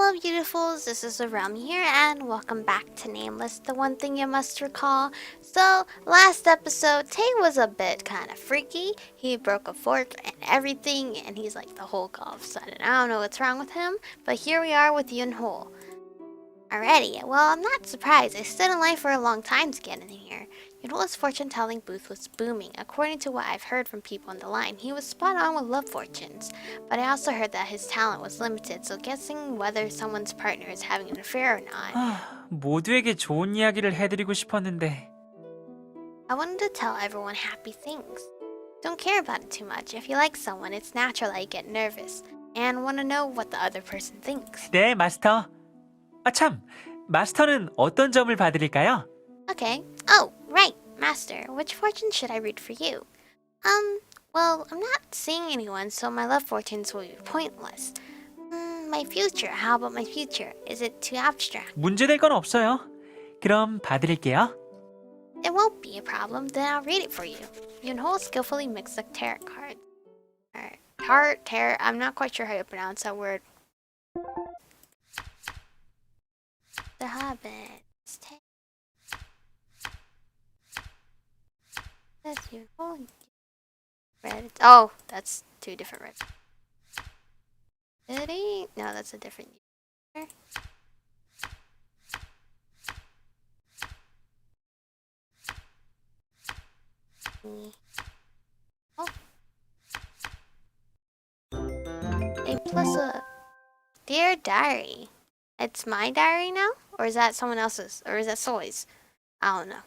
Hello beautifuls, this is Aromie here and welcome back to Nameless, the one thing you must recall. So, last episode, Tei was a bit kind of freaky. He broke a fork and everything and he's like the Hulk all of a sudden. I don't know what's wrong with him, but here we are with Yunho. Alrighty, well I'm not surprised. I stood in line for a long time to get in here. Yunho's fortune-telling booth was booming. According to what I've heard from people on the line, he was spot on with love fortunes. But I also heard that his talent was limited, so guessing whether someone's partner is having an affair or not. 모두에게 좋은 이야기를 해드리고 싶었는데. I wanted to tell everyone happy things. Don't care about it too much. If you like someone, it's natural that you get nervous and want to know what the other person thinks. 네, 마스터. 참, 마스터는 어떤 점을 봐드릴까요? Okay. Oh, right, Master. Which fortune should I read for you? Well, I'm not seeing anyone, so my love fortunes will be pointless. My future. How about my future? Is it too abstract? 문제될 건 없어요. 그럼 봐드릴게요. It won't be a problem. Then I'll read it for you. Yunho skillfully mixed the tarot cards. Tarot. I'm not quite sure how to pronounce that word. The Hobbit. That's Yunho. Red. Oh, that's two different reds. Ready? No, that's a different. Oh. A plus a dear diary. It's my diary now, or is that someone else's, or is that Soy's? I don't know.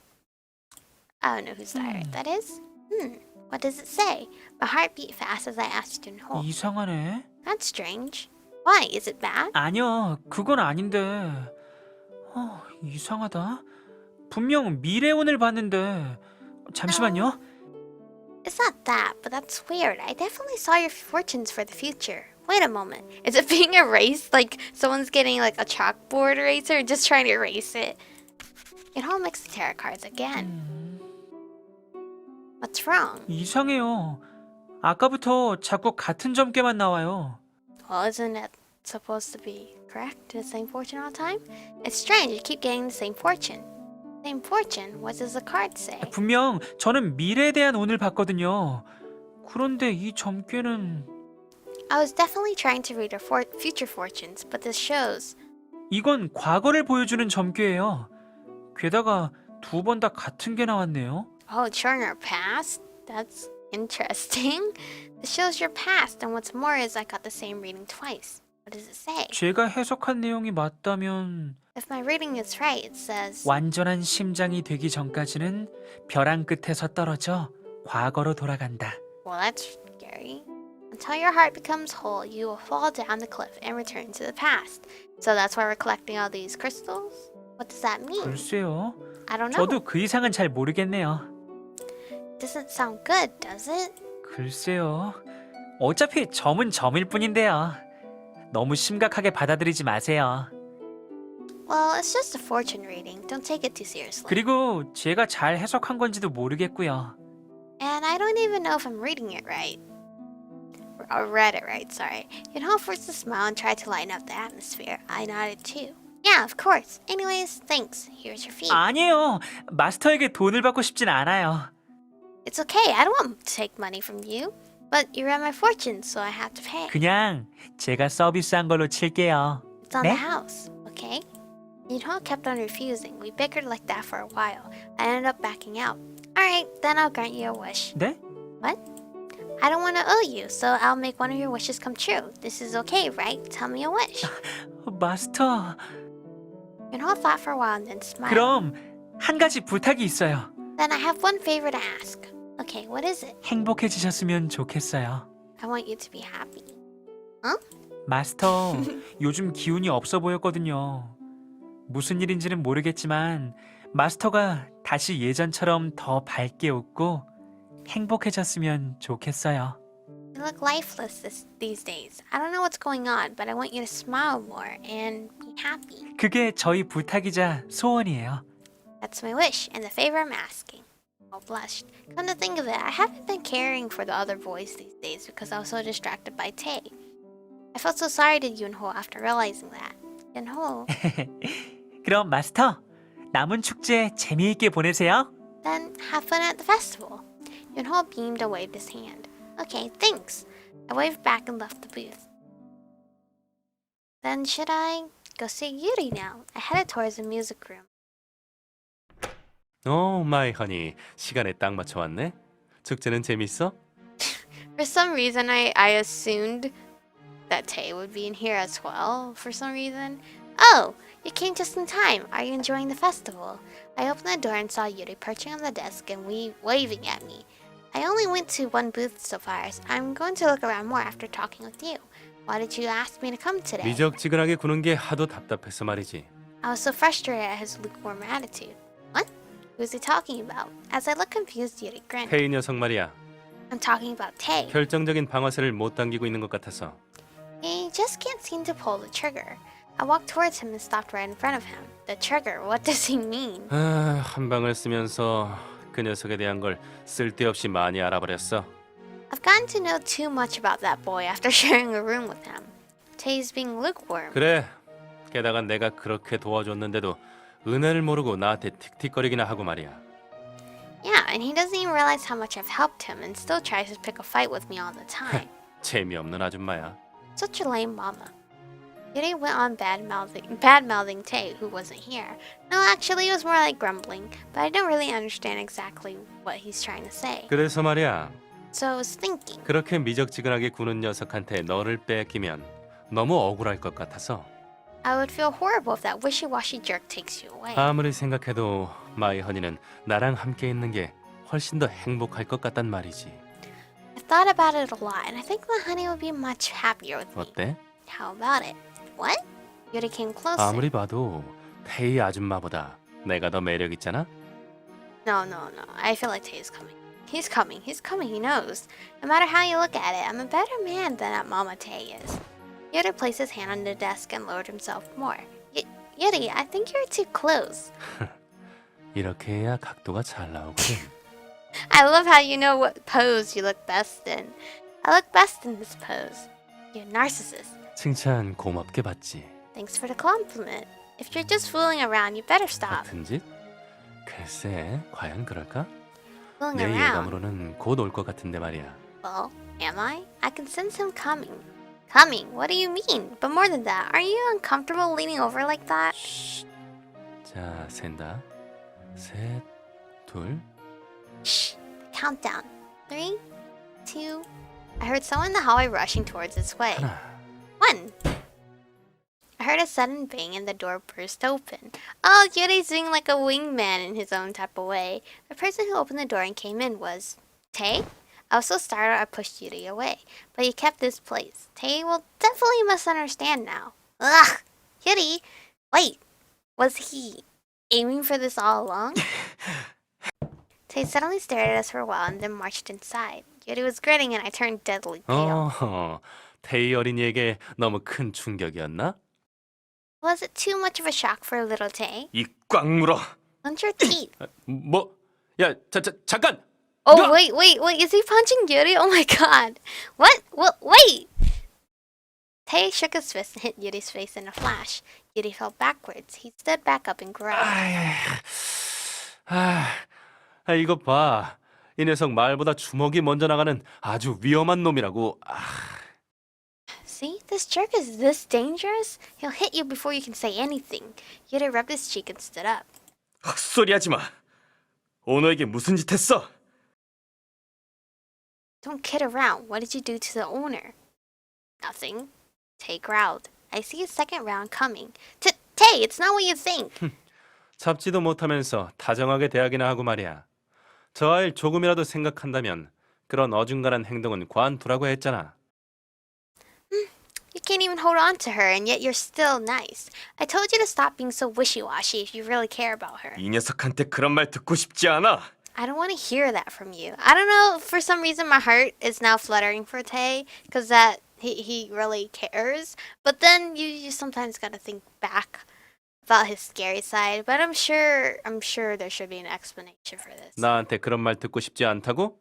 I don't know whose diary that is. What does it say? My heart beat fast as I asked Yunho. 이상하네. That's strange. Why? Is it bad? 아니요, 그건 아닌데. 이상하다. 분명 미래운을 봤는데. 잠시만요. It's not that, but that's weird. I definitely saw your fortunes for the future. Wait a moment. Is it being erased? Like someone's getting like a chalkboard eraser and just trying to erase it? Yunho mixed the tarot cards again. What's wrong? 이상해요. 아까부터 자꾸 같은 점괘만 나와요. Well, isn't it supposed to be correct? The same fortune all the time? It's strange. You keep getting the same fortune. Same fortune? What does the card say? 분명 저는 미래에 대한 운을 봤거든요. 그런데 이 점괘는 I was definitely trying to read our future fortunes, but this shows. 이건 과거를 보여주는 점괘예요. 게다가 두 번 다 같은 게 나왔네요. Oh, it's showing our past? That's interesting. It shows your past, and what's more is I got the same reading twice. What does it say? 제가 해석한 내용이 맞다면 If my reading is right, it says 완전한 심장이 되기 전까지는 벼랑 끝에서 떨어져 과거로 돌아간다. Well, that's scary. Until your heart becomes whole, you will fall down the cliff and return to the past. So that's why we're collecting all these crystals? What does that mean? 글쎄요. I don't know. 저도 그 이상은 잘 모르겠네요. Doesn't sound good, does it? 글쎄요. 어차피 점은 점일 뿐인데요. 너무 심각하게 받아들이지 마세요. Well, it's just a fortune reading. Don't take it too seriously. 그리고 제가 잘 해석한 건지도 모르겠고요. And I don't even know if I'm reading it right. Or read it right, sorry. Yunho forced a smile and tried to lighten up the atmosphere. I nodded too. Yeah, of course. Anyways, thanks. Here's your fee. 아니에요. 마스터에게 돈을 받고 싶진 않아요. It's okay. I don't want to take money from you. But you read my fortune, so I have to pay. 그냥 제가 서비스한 걸로 칠게요. It's on 네? the house, okay? Yunho kept on refusing. We bickered like that for a while. I ended up backing out. Alright, then I'll grant you a wish. 네? What? I don't want to owe you, so I'll make one of your wishes come true. This is okay, right? Tell me a wish. 마스터. Yunho thought for a while and then smiled. 그럼 한 가지 부탁이 있어요. Then I have one favor to ask. Okay, what is it? 행복해지셨으면 좋겠어요. I want you to be happy. Huh? 마스터, 요즘 기운이 없어 보였거든요. 무슨 일인지는 모르겠지만 마스터가 다시 예전처럼 더 밝게 웃고 행복해졌으면 좋겠어요. You look lifeless these days. I don't know what's going on, but I want you to smile more and be happy. 그게 저희 부탁이자 소원이에요. That's my wish and the favor I'm asking. All blushed. Come to think of it, I haven't been caring for the other boys these days because I was so distracted by Tei. I felt so sorry to Yunho after realizing that. Yunho. 그럼 마스터, 남은 축제 재미있게 보내세요. Then have fun at the festival. Yunho beamed and waved his hand. Okay, thanks. I waved back and left the booth. Then should I go see Yuri now? I headed towards the music room. 마이 허니. 시간에 딱 맞춰 왔네. 축제는 재밌어? For some reason, I assumed that Tei would be in here as well. For some reason. Oh, you came just in time. Are you enjoying the festival? I opened the door and saw Yuri perching on the desk and waving at me. I only went to one booth so far. So I'm going to look around more after talking with you. Why did you ask me to come today? 미적지근하게 구는 게 하도 답답해서 말이지. I was so frustrated at his lukewarm attitude. What? Who's he talking about? As I looked confused, Yuri grinned. 테이 녀석 말이야. I'm talking about Tei. 결정적인 방아쇠를 못 당기고 있는 것 같아서. He just can't seem to pull the trigger. I walked towards him and stopped right in front of him. The trigger, what does he mean? 한 방을 쓰면서 그 녀석에 대한 걸 쓸데없이 많이 알아버렸어. I've gotten to know too much about that boy after sharing a room with him. Tei's being lukewarm. 그래. 게다가 내가 그렇게 도와줬는데도 은혜를 모르고 나한테 틱틱거리기나 하고 말이야. Yeah, and he doesn't even realize how much I've helped him and still tries to pick a fight with me all the time. 재미없는 아줌마야. Such a lame mama. Yuri went on bad-mouthing Tei, who wasn't here. No, actually, it was more like grumbling, but I don't really understand exactly what he's trying to say. 그래서 말이야. So I was thinking, 그렇게 미적지근하게 구는 녀석한테 너를 뺏기면 너무 억울할 것 같아서. I would feel horrible if that wishy-washy jerk takes you away. 아무리 생각해도 마이 허니는 나랑 함께 있는 게 훨씬 더 행복할 것 같단 말이지. I've thought about it a lot, and I think my honey would be much happier with me. 어때? How about it? What? Yuri came closer. 아무리 봐도 테이 아줌마보다 내가 더 매력 있잖아. No. I feel like Tei is coming. He's coming. He knows. No matter how you look at it, I'm a better man than that Mama Tei is. Yuri placed his hand on the desk and lowered himself more. Yuri, I think you're too close. 이렇게 해야 각도가 잘 나오거든. I love how you know what pose you look best in. I look best in this pose. You're a narcissist. 칭찬 고맙게 받지. Thanks for the compliment. If you're just fooling around, you better stop. 같은 짓? 글쎄, 과연 그럴까? Fooling 내 around. 예감으로는 곧 올 것 같은데 말이야. Well, am I? I can sense him coming. Coming? What do you mean? But more than that, are you uncomfortable leaning over like that? 자, 센다. 셋, 둘. Shh. Countdown. 3, 2. I heard someone in the hallway rushing towards its way. 하나. 1. I heard a sudden bang and the door burst open. Oh, Yuri's doing like a wingman in his own type of way. The person who opened the door and came in was Tei? I was so startled I pushed Yuri away, but he kept his place. Tei will definitely misunderstand now. Ugh! Yuri! Wait! Was he aiming for this all along? Tei suddenly stared at us for a while and then marched inside. Yuri was grinning and I turned deadly pale. 테이 어린이에게 너무 큰 충격이었나? Was it too much of a shock for little Tei? 이 꽉 물어. Clench your teeth. 뭐? 야, 잠깐. Oh, 야! wait, is he punching Yuri? Oh my god. What? Wait! Tei shook his fist and hit Yuri's face in a flash. Yuri fell backwards. He stood back up and growled. 이것 봐. 이 녀석 말보다 주먹이 먼저 나가는 아주 위험한 놈이라고. See? This jerk is this dangerous? He'll hit you before you can say anything. Yuri rubbed his cheek and stood up. 헛소리하지 마. 오너에게 무슨 짓 했어? Don't kid around. What did you do to the owner? Nothing. Tei growled. I see a second round coming. Tei, it's not what you think. 잡지도 못하면서 다정하게 대하기나 하고 말이야. 저 아이를 조금이라도 생각한다면 그런 어중간한 행동은 관두라고 했잖아. You can't even hold on to her, and yet you're still nice. I told you to stop being so wishy-washy if you really care about her. 이 녀석한테 그런 말 듣고 싶지 않아. I don't want to hear that from you. I don't know, for some reason my heart is now fluttering for Tei, because that he really cares. But then you sometimes got to think back about his scary side. But I'm sure there should be an explanation for this. 나한테 그런 말 듣고 싶지 않다고?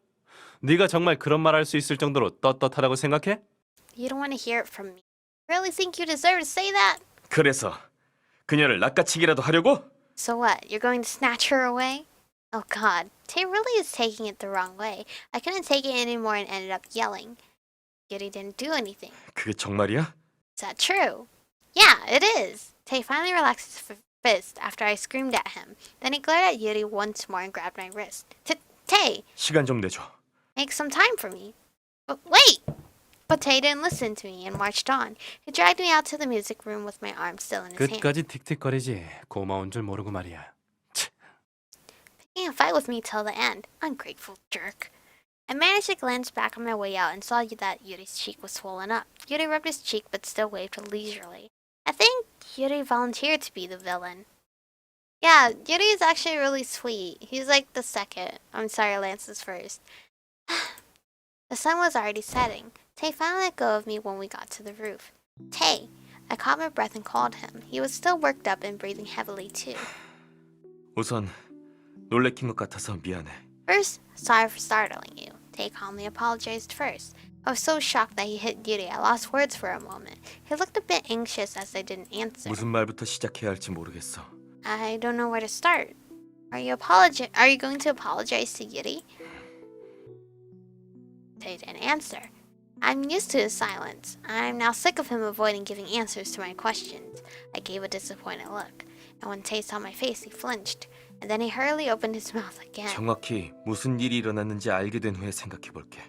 네가 정말 그런 말 할 수 있을 정도로 떳떳하다고 생각해? You don't want to hear it from me. Really think you deserve to say that? 그래서 그녀를 낚아채기라도 하려고? So what? You're going to snatch her away? Oh god, Tay really is taking it the wrong way. I couldn't take it anymore and ended up yelling. Yuri didn't do anything. 그게 정말이야? Is that true? Yeah, it is. Tay finally relaxed his fist after I screamed at him. Then he glared at Yuri once more and grabbed my wrist. Tay, 시간 좀 내줘. make some time for me. But wait! But Tay didn't listen to me and marched on. He dragged me out to the music room with my arm still in his hand. 끝까지 틱틱거리지. 고마운 줄 모르고 말이야. Picking a fight with me till the end. Ungrateful jerk. I managed to glance back on my way out and saw that Yuri's cheek was swollen up. Yuri rubbed his cheek but still waved leisurely. I think Yuri volunteered to be the villain. Yeah, Yuri is actually really sweet. He's like the second. I'm sorry, Lance is first. The sun was already setting. Tay finally let go of me when we got to the roof. Tay! I caught my breath and called him. He was still worked up and breathing heavily too. 우선 놀래킨 것 같아서 미안해. First, sorry for startling you. Tay calmly apologized first. I was so shocked that he hit Yuri, I lost words for a moment. He looked a bit anxious as I didn't answer. 무슨 말부터 시작해야 할지 모르겠어. I don't know where to start. Are you going to apologize to Yuri? Tay didn't answer. I'm used to his silence. I'm now sick of him avoiding giving answers to my questions. I gave a disappointed look, and when Tay saw my face, he flinched. And then he hurriedly opened his mouth again. 정확히 무슨 일이 일어났는지 알게 된 후에 생각해 볼게.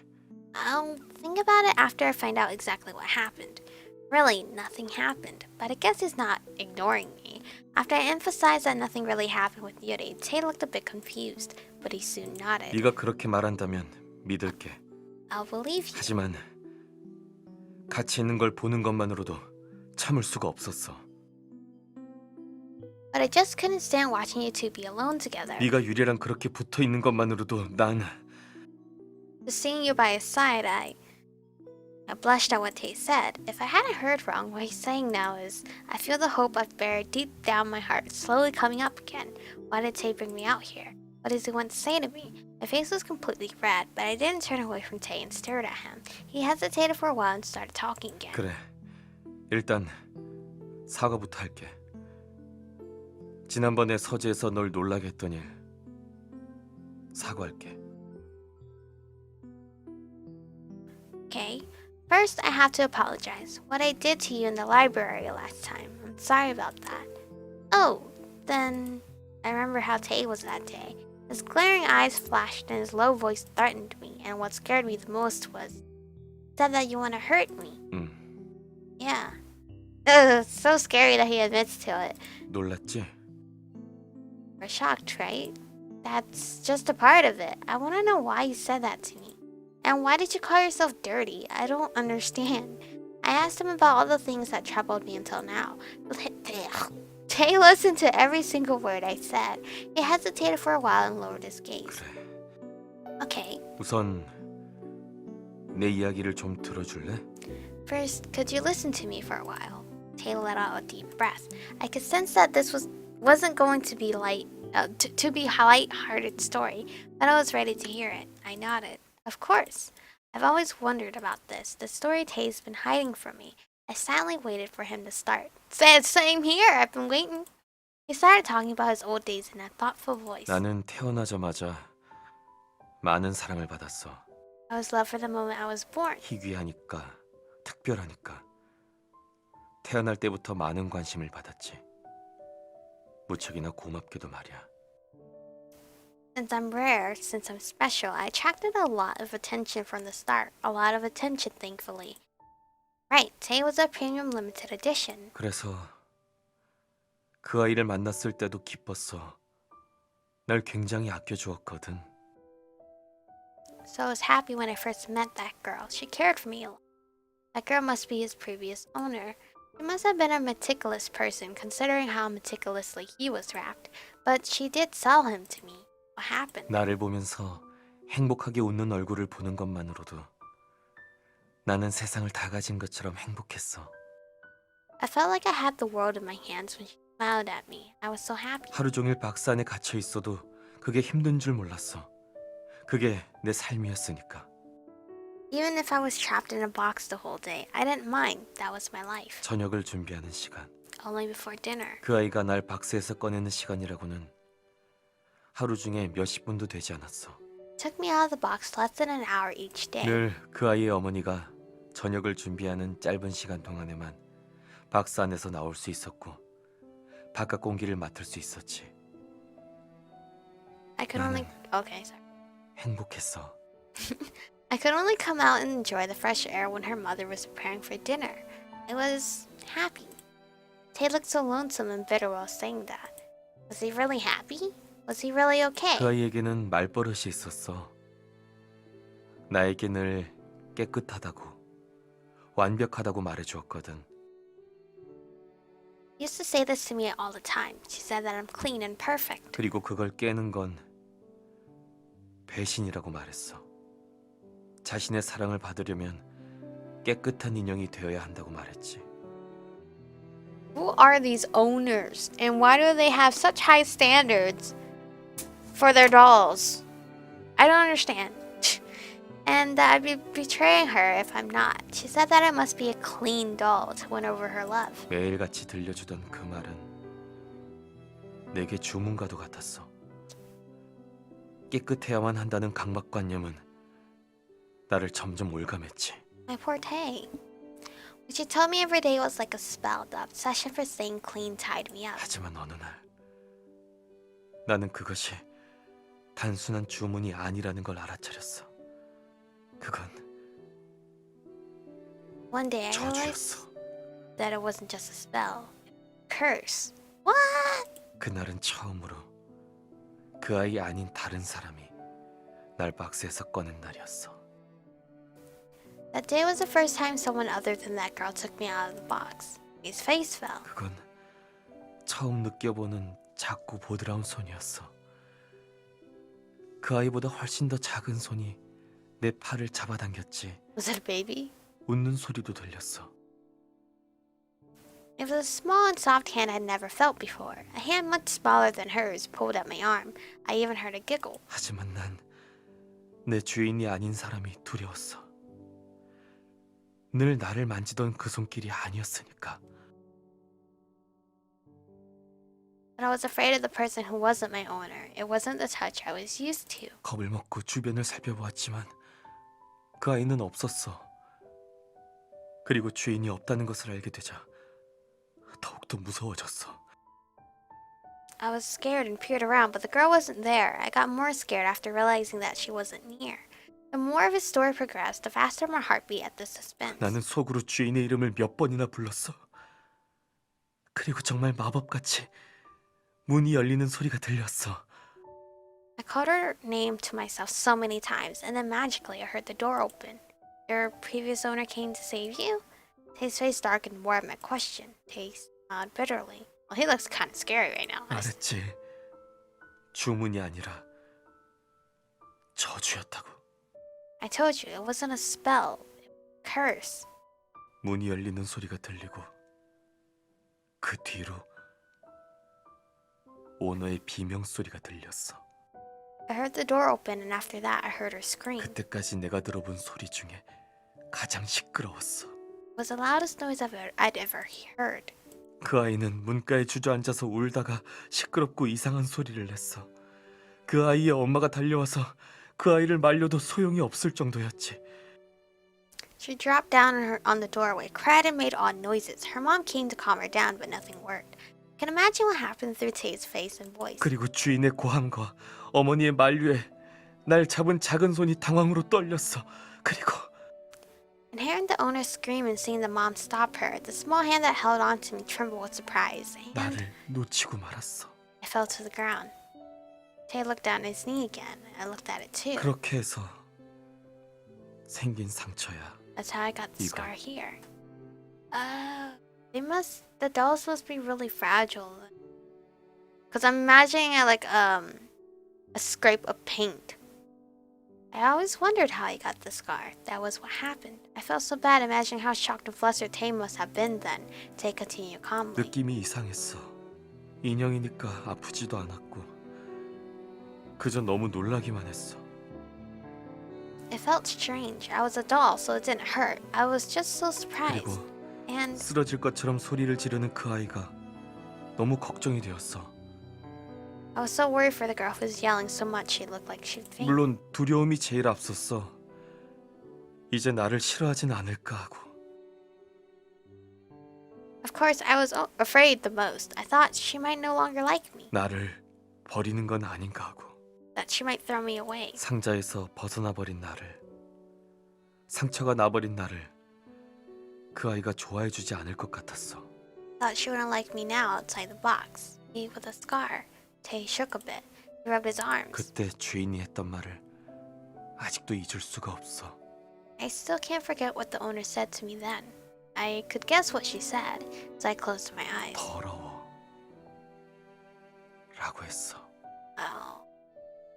I'll think about it after I find out exactly what happened. Really, nothing happened, but I guess he's not ignoring me. After I emphasized that nothing really happened with Yuri, Tay looked a bit confused, but he soon nodded. 네가 그렇게 말한다면 믿을게. I'll believe you. 하지만 같이 있는 걸 보는 것만으로도 참을 수가 없었어. But I just couldn't stand watching you two be alone together. 네가 유리랑 그렇게 붙어 있는 것만으로도 난 Just seeing you by his side, I blushed at what Tay said. If I hadn't heard wrong, what he's saying now is, I feel the hope I've buried deep down my heart slowly coming up again. Why did Tay bring me out here? What does he want to say to me? My face was completely red, but I didn't turn away from Tay and stared at him. He hesitated for a while and started talking again. 그래. 일단 사과부터 할게. 지난번에 서재에서 널 놀라게 했던 일 사과할게. Okay. First, I have to apologize. What I did to you in the library last time. I'm sorry about that. Oh, then I remember how Tay was that day. His glaring eyes flashed and his low voice threatened me, and what scared me the most was, he said that you want to hurt me. Yeah. Ugh, so scary that he admits to it. 놀랐지? We're shocked, right? That's just a part of it. I want to know why you said that to me. And why did you call yourself dirty? I don't understand. I asked him about all the things that troubled me until now. Tay listened to every single word I said. He hesitated for a while and lowered his gaze. 그래. Okay. 우선 내 이야기를 좀 들어줄래? First, could you listen to me for a while? Tay let out a deep breath. I could sense that this wasn't going to be light-hearted story, but I was ready to hear it. I nodded. Of course. I've always wondered about this. The story Tay's been hiding from me. I silently waited for him to start. Same here. I've been waiting. He started talking about his old days in a thoughtful voice. 나는 태어나자마자 많은 사랑을 받았어. I was loved for the moment I was born. 희귀하니까, 특별하니까. 태어날 때부터 많은 관심을 받았지. 무척이나 고맙게도 말이야. Since I'm rare, since I'm special, I attracted a lot of attention from the start. A lot of attention, thankfully. Right, Tay was a premium limited edition. 그래서 그 아이를 만났을 때도 기뻤어. 날 굉장히 아껴주었거든. So I was happy when I first met that girl. She cared for me a lot. That girl must be his previous owner. She must have been a meticulous person, considering how meticulously he was wrapped. But she did sell him to me. What happened? 나를 보면서 행복하게 웃는 얼굴을 보는 것만으로도 나는 세상을 다 가진 것처럼 행복했어. I felt like I had the world in my hands when she smiled at me. I was so happy. 하루 종일 박스 안에 갇혀 있어도 그게 힘든 줄 몰랐어. 그게 내 삶이었으니까. Even if I was trapped in a box the whole day, I didn't mind. That was my life. 저녁을 준비하는 시간. Only before dinner. 그 아이가 날 박스에서 꺼내는 시간이라고는 하루 중에 몇십 분도 되지 않았어. Took me out of the box less than an hour each day. 늘 그 아이의 어머니가 저녁을 준비하는 짧은 시간 동안에만 박스 안에서 나올 수 있었고 바깥 공기를 맡을 수 있었지. I could only. Okay, sorry. 행복했어. I could only come out and enjoy the fresh air when her mother was preparing for dinner. I was happy. Tay looked so lonesome and bitter while saying that. Was he really happy? Was he really okay? 그 아이에게는 말버릇이 있었어. 나에게 늘 깨끗하다고, 완벽하다고 말해주었거든. He used to say this to me all the time. She said that I'm clean and perfect. 그리고 그걸 깨는 건 배신이라고 말했어. 자신의 사랑을 받으려면 깨끗한 인형이 되어야 한다고 말했지. Who are these owners? And why do they have such high standards for their dolls? I don't understand. And that I'd be betraying her if I'm not. She said that I must be a clean doll to win over her love. 매일같이 들려주던 그 말은 내게 주문과도 같았어. 깨끗해야만 한다는 강박관념은 나를 점점 올감했지. My poor Tay. What she told me every day was like a spell. The obsession for staying clean tied me up. 하지만 어느 날 나는 그것이 단순한 주문이 아니라는 걸 알아차렸어. 그건 One day I realized 저주였어. that it wasn't just a spell. Curse. What? 그날은 처음으로 그 아이 아닌 다른 사람이 날 박스에서 꺼낸 날이었어. That day was the first time someone other than that girl took me out of the box. His face fell. 그건 처음 느껴보는 작고 보드라운 손이었어. 그 아이보다 훨씬 더 작은 손이 내 팔을 잡아당겼지. Was it a baby? 웃는 소리도 들렸어. It was a small and soft hand I'd never felt before. A hand much smaller than hers pulled at my arm. I even heard a giggle. 하지만 난 내 주인이 아닌 사람이 두려웠어. 늘 나를 만지던 그 손길이 아니었으니까. But I was afraid of the person who wasn't my owner. It wasn't the touch I was used to. 겁을 먹고 주변을 살펴보았지만 그 아이는 없었어. 그리고 주인이 없다는 것을 알게 되자 더욱더 무서워졌어. I was scared and peered around, but the girl wasn't there. I got more scared after realizing that she wasn't near. The more of his story progressed, the faster my heart beat at the suspense. 나는 속으로 주인의 이름을 몇 번이나 불렀어. 그리고 정말 마법같이 문이 열리는 소리가 들렸어. I called her name to myself so many times, and then magically I heard the door open. Your previous owner came to save you? Tay's face darkened more at my question. Tay smiled bitterly. Well, he looks kind of scary right now. 말했지. 주문이 아니라 저주였다고. I told you, it wasn't a spell. It was a curse. 문이 열리는 소리가 들리고 그 뒤로 오너의 비명 소리가 들렸어. I heard the door open, and after that, I heard her scream. 그때까지 내가 들어본 소리 중에 가장 시끄러웠어. It was the loudest noise I'd ever heard. 그 아이는 문가에 주저앉아서 울다가 시끄럽고 이상한 소리를 냈어. 그 아이의 엄마가 달려와서 그 아이를 말려도 소용이 없을 정도였지. She dropped down on the doorway, cried and made odd noises. Her mom came to calm her down, but nothing worked. I can imagine what happened through Tay's face and voice. 그리고 주인의 고함과 어머니의 만류에 날 잡은 작은 손이 당황으로 떨렸어. 그리고 And hearing the owner scream and seeing the mom stop her, the small hand that held on to me trembled with surprise. And 나를 놓치고 말았어. I fell to the ground. Tay looked down at his knee again. I looked at it too. 그렇게 해서 생긴 상처야. That's how I got the 이거. scar here. The dolls must be really fragile. Cause I'm imagining a scrape of paint. I always wondered how he got the scar. That was what happened. I felt so bad imagining how shocked and flustered Tay must have been then. Tay continued calmly. 느낌이 이상했어. 인형이니까 아프지도 않았고 그저 너무 놀라기만 했어. It felt strange. I was a doll, so it didn't hurt. I was just so surprised. 그리고 And 쓰러질 것처럼 소리를 지르는 그 아이가 너무 걱정이 되었어. I was so worried for the girl who was yelling so much she looked like she'd faint. 물론 두려움이 제일 앞섰어. 이제 나를 싫어하진 않을까 하고. Of course, I was afraid the most. I thought she might no longer like me, 나를 버리는 건 아닌가 하고. that she might throw me away. 상자에서 벗어나 버린 나를, 상처가 나버린 나를 그 아이가 좋아해 주지 않을 것 같았어. Thought she wouldn't like me now outside the box. Me with a scar. Tei shook a bit. He rubbed his arms. 그때 주인이 했던 말을 아직도 잊을 수가 없어. I still can't forget what the owner said to me then. I could guess what she said, so I closed my eyes. 더러워 라고 했어. Oh.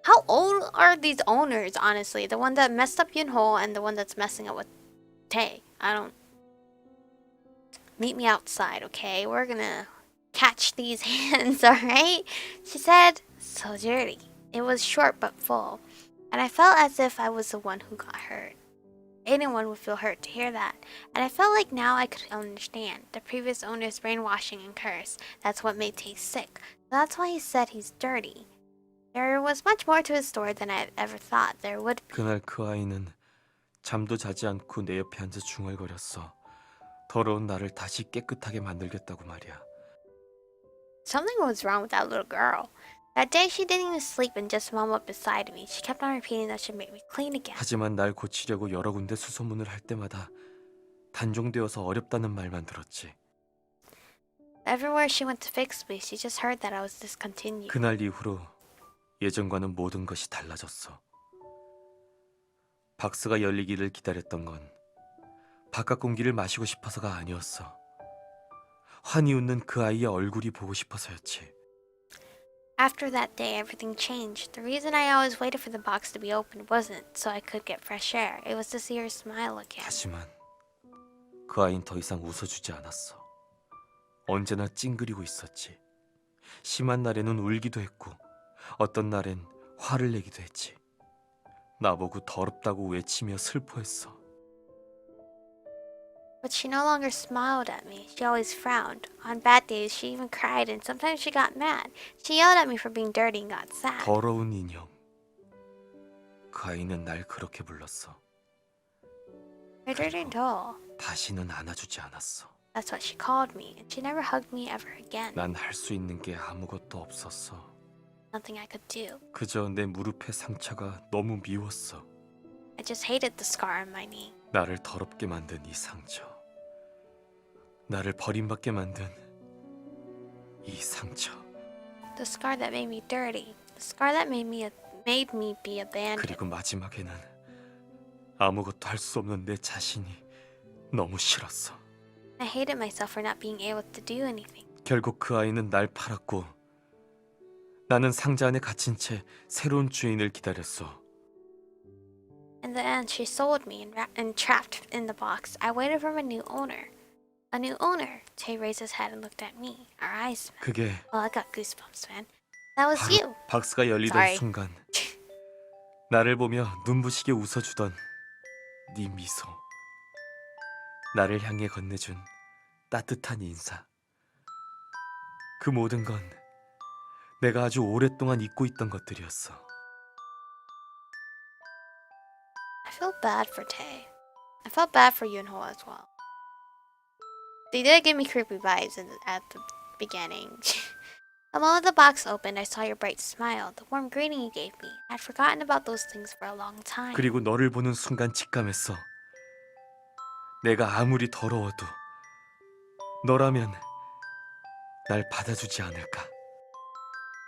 How old are these owners, honestly? The one that messed up Yunho and the one that's messing up with Tae. I don't... Meet me outside, okay? We're gonna catch these hands, alright? She said, so dirty. It was short but full, and I felt as if I was the one who got hurt. Anyone would feel hurt to hear that, and I felt like now I could understand the previous owner's brainwashing and curse. That's what made Tae sick. So that's why he said he's dirty. There was much more to his story than I ever thought there would be. 그날 그 아이는 잠도 자지 않고 내 옆에 앉아 중얼거렸어. 더러운 나를 다시 깨끗하게 만들겠다고 말이야. Something was wrong with that little girl. That day she didn't even sleep and just mom up beside me. She kept on repeating that she'd make me clean again. 하지만 날 고치려고 여러 군데 수소문을 할 때마다 단종되어서 어렵다는 말만 들었지. Everywhere she went to fix me, she just heard that I was discontinued. 그날 이후로 예전과는 모든 것이 달라졌어. 박스가 열리기를 기다렸던 건 바깥 공기를 마시고 싶어서가 아니었어. 환히 웃는 그 아이의 얼굴이 보고 싶어서였지. After that day, everything changed. The reason I always waited for the box to be opened wasn't so I could get fresh air. It was to see her smile again. 하지만 그 아이는 더 이상 웃어주지 않았어. 언제나 찡그리고 있었지. 심한 날에는 울기도 했고 어떤 날엔 화를 내기도 했지. 나보고 더럽다고 외치며 슬퍼했어. But she no longer smiled at me. She always frowned. On bad days, she even cried, and sometimes she got mad. She yelled at me for being dirty and got sad. 더러운 인형. 그 아이는 날 그렇게 불렀어. A dirty doll. 다시는 안아주지 않았어. That's what she called me, and she never hugged me ever again. 난 할 수 있는 게 아무것도 없었어. Nothing I could do. 그저 내 무릎의 상처가 너무 미웠어. I just hated the scar on my knee. 나를 더럽게 만든 이 상처. 나를 버림받게 만든 이 상처. The scar that made me dirty. The scar that made me be abandoned. 그리고 마지막에는 아무것도 할 수 없는 내 자신이 너무 싫었어. I hated myself for not being able to do anything. 결국 그 아이는 날 팔았고 나는 상자 안에 갇힌 채 새로운 주인을 기다렸어. In the end, she sold me and trapped in the box. I waited for a new owner. A new owner. Tay raised his head and looked at me. Our eyes met. 그게 Well, I got goosebumps, man. That was 바로 you. 박스가 열리던 Sorry. 순간 나를 보며 눈부시게 웃어주던 네 미소. 나를 향해 건네준 따뜻한 인사. 그 모든 건 내가 아주 오랫동안 잊고 있던 것들이었어. I feel bad for Tay. I felt bad for Yunho as well. They did give me creepy vibes at the beginning. The moment the box opened, I saw your bright smile, the warm greeting you gave me. I'd forgotten about those things for a long time. 그리고 너를 보는 순간 직감했어. 내가 아무리 더러워도 너라면 날 받아주지 않을까.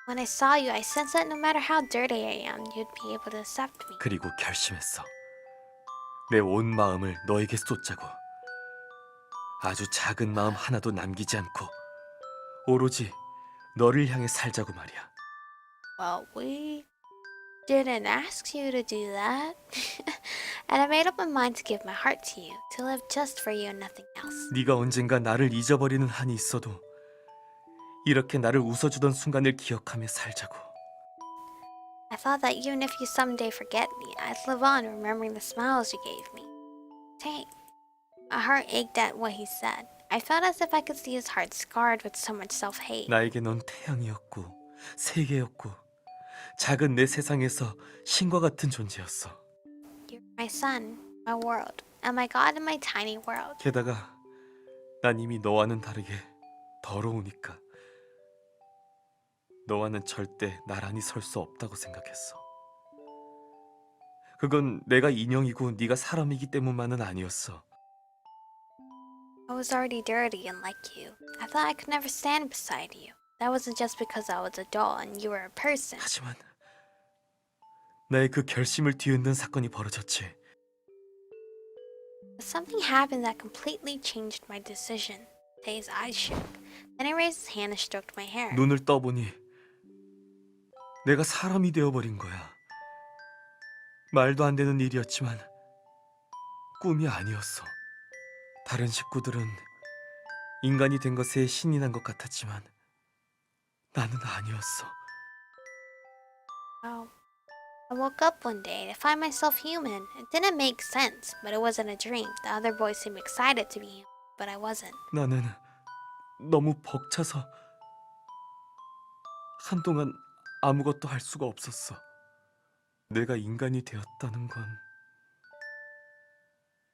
When I saw you, I sensed that no matter how dirty I am, you'd be able to accept me. 그리고 결심했어. 내 온 마음을 너에게 쏟자고. 아주 작은 마음 하나도 남기지 않고 오로지 너를 향해 살자고 말이야. Well, we didn't ask you to do that. And I made up my mind to give my heart to you, to live just for you and nothing else. 네가 언젠가 나를 잊어버리는 한이 있어도 이렇게 나를 웃어주던 순간을 기억하며 살자고. I thought that even if you someday forget me, I'd live on remembering the smiles you gave me. Tay, my heart ached at what he said. I felt as if I could see his heart scarred with so much self-hate. 나에게 넌 태양이었고 세계였고 작은 내 세상에서 신과 같은 존재였어. You're my sun, my world, and my God in my tiny world. 게다가 난 이미 너와는 다르게 더러우니까 너와는 절대 나란히 설 수 없다고 생각했어. 그건 내가 인형이고 네가 사람이기 때문만은 아니었어. I was already dirty and like you. I thought I could never stand beside you. That wasn't just because I was a doll and you were a person. 하지만 나의 그 결심을 뒤흔든 사건이 벌어졌지. But something happened that completely changed my decision. Tei's eyes shook. Then he raised his hand and stroked my hair. 눈을 떠보니 내가 사람이 되어버린 거야. 말도 안 되는 일이었지만 꿈이 아니었어. 다른 식구들은 인간이 된 것에 신이 난 것 같았지만 나는 아니었어. Wow. I woke up one day to find myself human. It didn't make sense, but it wasn't a dream. The other boys seemed excited to be human, but I wasn't. 나는 너무 벅차서 한동안 아무것도 할 수가 없었어. 내가 인간이 되었다는 건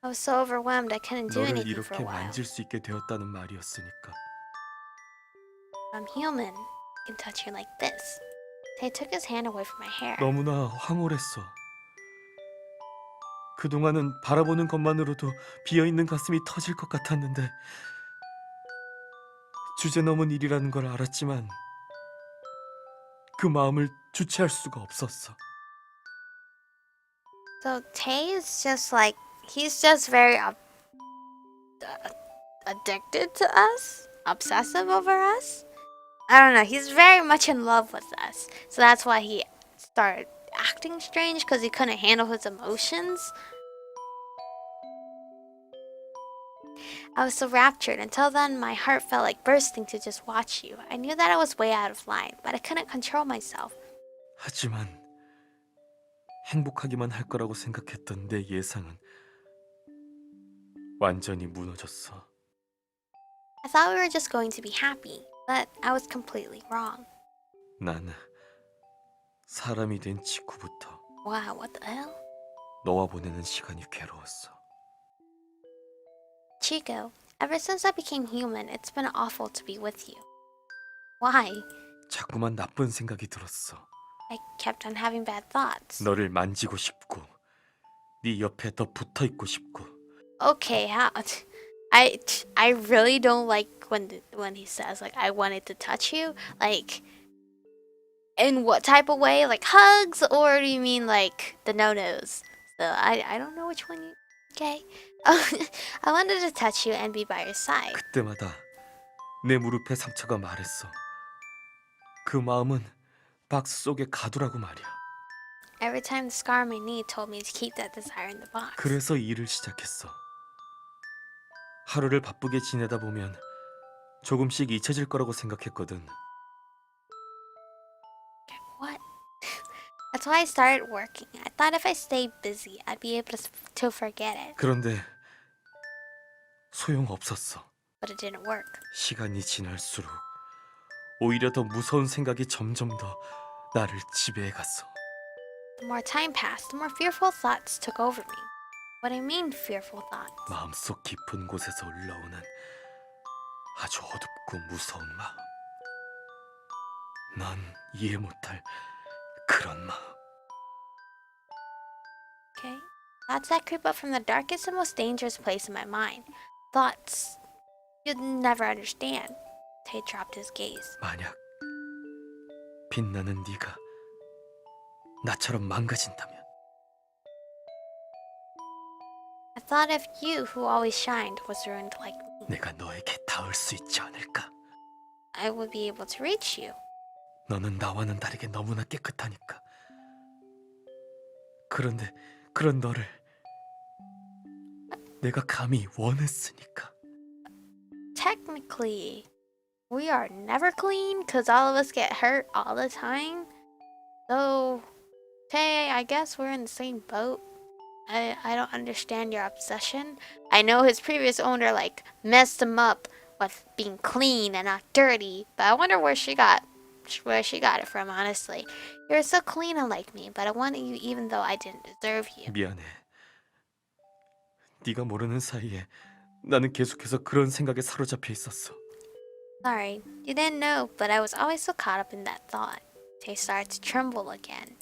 I was so overwhelmed I couldn't do 너를 anything for 이렇게 a while. 만질 수 있게 되었다는 말이었으니까. I'm human. I can touch you like this. Tei took his hand away from my hair. 너무나 황홀했어. 그동안은 바라보는 것만으로도 비어있는 가슴이 터질 것 같았는데 주제 넘은 일이라는 걸 알았지만 그 마음을 주체할 수가 없었어. So Tei is just like, he's just very addicted to us, obsessive over us. I don't know. He's very much in love with us, so that's why he started acting strange because he couldn't handle his emotions. I was so raptured. Until then, my heart felt like bursting to just watch you. I knew that I was way out of line, but I couldn't control myself. 하지만 행복하기만 할 거라고 생각했던 내 예상은 완전히 무너졌어. I thought we were just going to be happy, but I was completely wrong. 난 사람이 된 직후부터 Wow, what the hell? 너와 보내는 시간이 괴로웠어. Chico, ever since I became human, it's been awful to be with you. Why? 자꾸만 나쁜 생각이 들었어. I kept on having bad thoughts. 너를 만지고 싶고 네 옆에 더 붙어 있고 싶고 Okay, how? I really don't like when he says like I wanted to touch you. Like, in what type of way? Like hugs, or do you mean like the no-nos? So I don't know which one you. Okay. I wanted to touch you and be by your side. 그때마다 내 무릎에 상처가 말했어. 그 마음은 박스 속에 가두라고 말이야. Every time the scar on my knee told me to keep that desire in the box. 그래서 일을 시작했어. 하루를 바쁘게 지내다 보면 조금씩 잊혀질 거라고 생각했거든. What? That's why I started working. I thought if I stayed busy, I'd be able to forget it. 그런데 소용없었어. But it didn't work. 시간이 지날수록 오히려 더 무서운 생각이 점점 더 나를 지배해갔어. The more time passed, the more fearful thoughts took over me. What I mean, fearful thoughts? 마음속 깊은 곳에서 올라오는 아주 어둡고 무서운 마음. 넌 이해 못할 그런 마음. Okay. Thoughts that creep up from the darkest and most dangerous place in my mind. Thoughts you'd never understand. Tay dropped his gaze. 만약 빛나는 네가 나처럼 망가진다면 I thought if you, who always shined, was ruined like me, 내가 너에게 닿을 수 있지 않을까? I would be able to reach you. 너는 나와는 다르게 너무나 깨끗하니까. 그런데 그런 너를 내가 감히 원했으니까. Technically, we are never clean because all of us get hurt all the time. So, Tay, I guess we're in the same boat. I don't understand your obsession. I know his previous owner like messed him up with being clean and not dirty, but I wonder where she got it from, honestly. You're so clean and like me, but I wanted you even though I didn't deserve you. 미안해. 네가 모르는 사이에 나는 계속해서 그런 생각에 사로잡혀 있었어. Sorry, you didn't know, but I was always so caught up in that thought. Tay started to tremble again.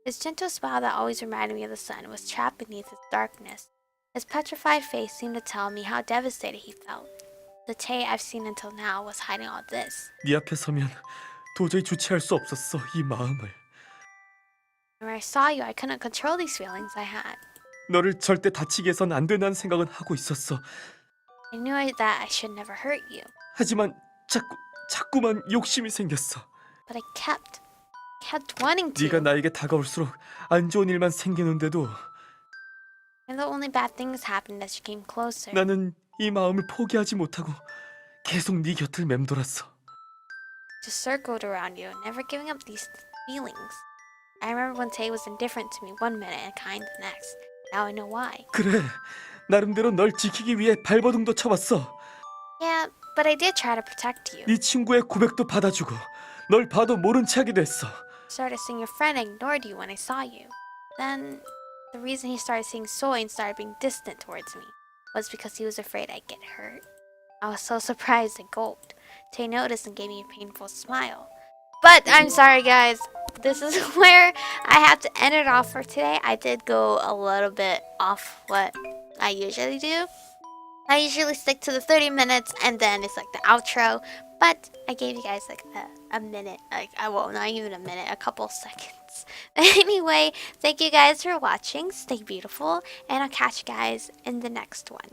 His gentle smile that always reminded me of the sun was trapped beneath its darkness. His petrified face seemed to tell me how devastated he felt. The Tay I've seen until now was hiding all this. 네 앞에 서면 도저히 주체할 수 없었어, 이 마음을. When I saw you, I couldn't control these feelings I had. 너를 절대 다치게 해선 안 된다는 생각은 하고 있었어. I knew that I should never hurt you, 하지만 자꾸만 욕심이 생겼어. but I kept wanting to. 네가 나에게 다가올수록 안 좋은 일만 생기는데도 And the only bad things happened as you came closer. 나는 이 마음을 포기하지 못하고 계속 네 곁을 맴돌았어. Just circled around you, never giving up these feelings. I remember when Tay was indifferent to me one minute and kind the next. Now I know why. 그래, 나름대로 널 지키기 위해 발버둥도 쳐봤어. Yeah, but I did try to protect you. 네 친구의 고백도 받아주고 널 봐도 모른 체 하기도 했어. Started seeing your friend ignored you when I saw you. Then, the reason he started seeing Soy and started being distant towards me was because he was afraid I'd get hurt. I was so surprised I gulped. Tay noticed and gave me a painful smile. But I'm sorry, guys. This is where I have to end it off for today. I did go a little bit off what I usually do. I usually stick to the 30 minutes and then it's like the outro. But I gave you guys like a minute. Well, not even a minute, a couple seconds. Anyway, thank you guys for watching. Stay beautiful. And I'll catch you guys in the next one.